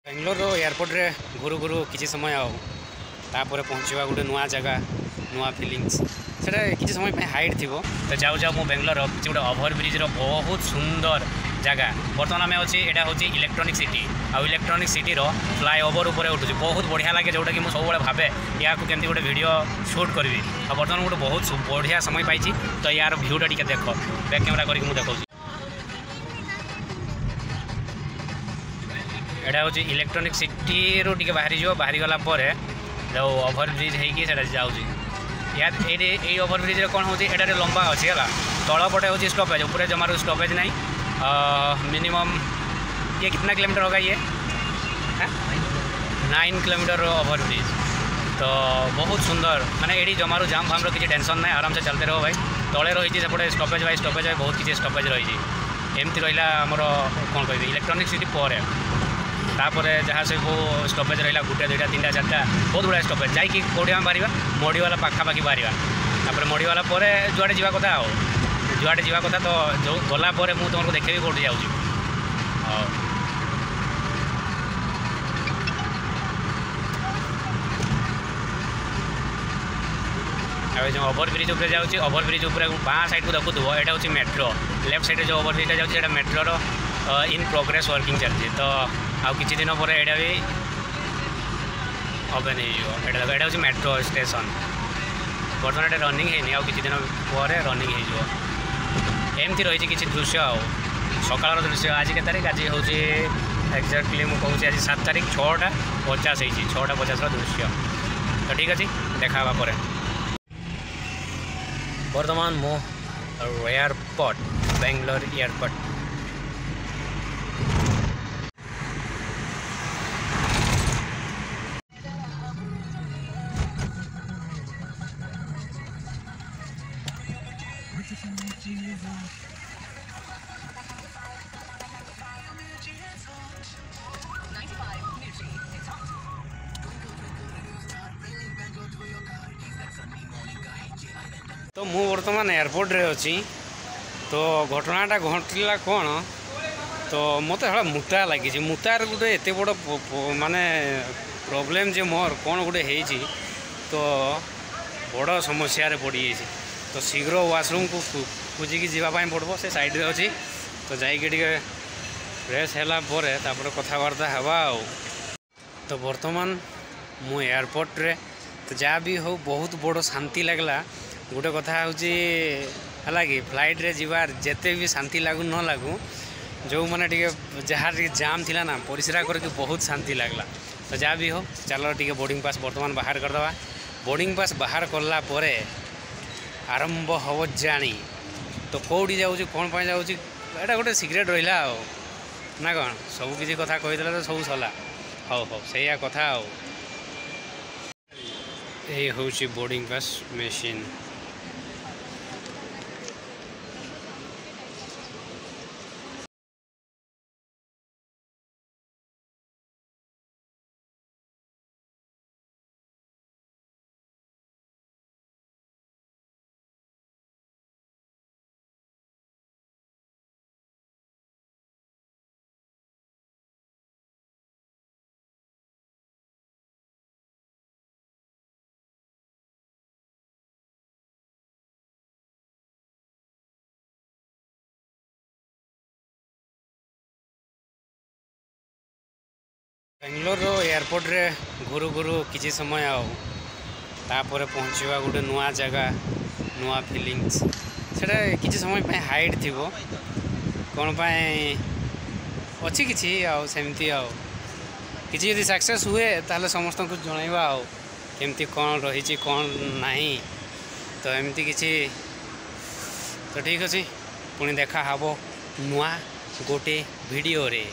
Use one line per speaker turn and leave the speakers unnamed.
Bangalore airport रे घुरु घुरु किसी समय आपर पहुँचवा गोटे नुआ जगह नुआ फिलिंग्स से किसी समय हाइट थी तो जाऊ जाऊ मु बेंगलोर किसी गोटे ओभर ब्रिज बहुत सुंदर जगह बर्तमान आम अच्छी यहाँ हूँ इलेक्ट्रोनिक सिटी आउ इलेक्ट्रोनिक सिटी फ्लाईओवर उपर उठुची बहुत बढ़िया लगे जोटा कि मुझे सब भावे या केमती गोटे वीडियो शूट करी बर्तमान गोटे बहुत बढ़िया समय पाई तो यार भ्यूटा टी देख बैक कैमेरा करके मुझे देखा एटा हूँ इलेक्ट्रोनिक सिटी रू टे बाहरी जो बाहरी गला जो ओभर ब्रिज होगी जाऊँगी यार ये ओभर ब्रिज कौन हो लंबा अच्छी है तल पटे हूँ स्टपेज ऊपर जमार स्टपेज नहीं मिनिमम ये कितना किलोमीटर होगा ये 9 किलोमीटर ओभर ब्रिज तो बहुत सुंदर माने ये जमारू जाम फाम किसी टेंशन ना आराम से चलते रहो भाई तले रही सेपटे स्टपेज बाई स्टपेज बहुत किसी स्टपेज रही एमती रहा आमर कौन कह इलेक्ट्रोनिक सिटी पर तापर जहाँ सब स्टपेज रहा गोटे दुईटा 3टा 4टा बहुत गुड़ा स्टपेज जाकि कौटी आम बाहर मड़ीवाला पाखापाखि बाहर मड़ीवाला जुआड़े जावा कथा जुआड़े जावा कथा तो जो गला मुझे तुमको देखेबी कौटी जाऊँगी जो ओभर ब्रिज उपर जाऊँगी ओभर ब्रिज उपर बाँ साइड को देखुव यहाँ हूँ मेट्रो लेफ्ट साइड जो ओभर ब्रिज जाऊँगी मेट्रोर इन प्रोग्रेस वर्किंग चलती तो आउ किसी दिन पर यहाँ भी ओपन हो हूँ मेट्रो स्टेशन बर्तमान ये रनिंग है आउ किसी दिन पर रनिंग होमती रही किसी दृश्य सकाल दृश्य आज के तारीख आज हूँ एक्जाक्टली मुझे कहूँ आज 7 तारीख 6:50 6:50 दृश्य तो ठीक अच्छे देखा पर बर्तमान मो एयरपोर्ट बेंगलोर एयरपोर्ट तो मु बर्तमान एयरपोर्ट रे अच्छी तो घटनाटा घटला कौन तो मत हला मुता लगी मुतार गोटे एत बड़ माने प्रॉब्लम जे मोर कौन गोटे होती तो बड़ समस्या रे पड़ जाइए तो शीघ्र वाशरूम को खोजिकी जावाई पड़ो से साइड रे अच्छी तो जाइए फ्रेश है कथबार्ता हवा तो बर्तमान मु एयरपोर्ट रे तो जहाँ भी हो बहुत बड़ शांति लगला गोटे कथा हूँ कि फ्लाइट रे जीवार जेते भी शांति लागू न लागू जो मैंने जहाँ जाम थिला ना परिश्रा करके बहुत शांति लगला तो जहाँ भी हो चलो टे बोर्डिंग पास बर्तमान बाहर करदे बोर्डिंग पास बाहर कला आरंभ हम जानी तो कौटी जाऊँ कौन पर जाऊँ यहाँ गोटे सिक्रेट रहा ना कौन सब किसी कथा कहीदे तो सब सरला हौ से कथा ये हूँ boarding pass machine Bangalore airport रे घुरु घुरु किसी समय तापर पहुँचवा गोटे नुआ जगह नुआ फिलिंग्स से किसी समय हाइट थी कौन अच्छी किसी सेमती किसी यदि सक्सेस हुए ताहले समस्त को जनइबा केमती कौन रही कौन नहीं तो एमती किसी तो ठीक अच्छे पुणी देखा हब नुआ गोटे वीडियो रे।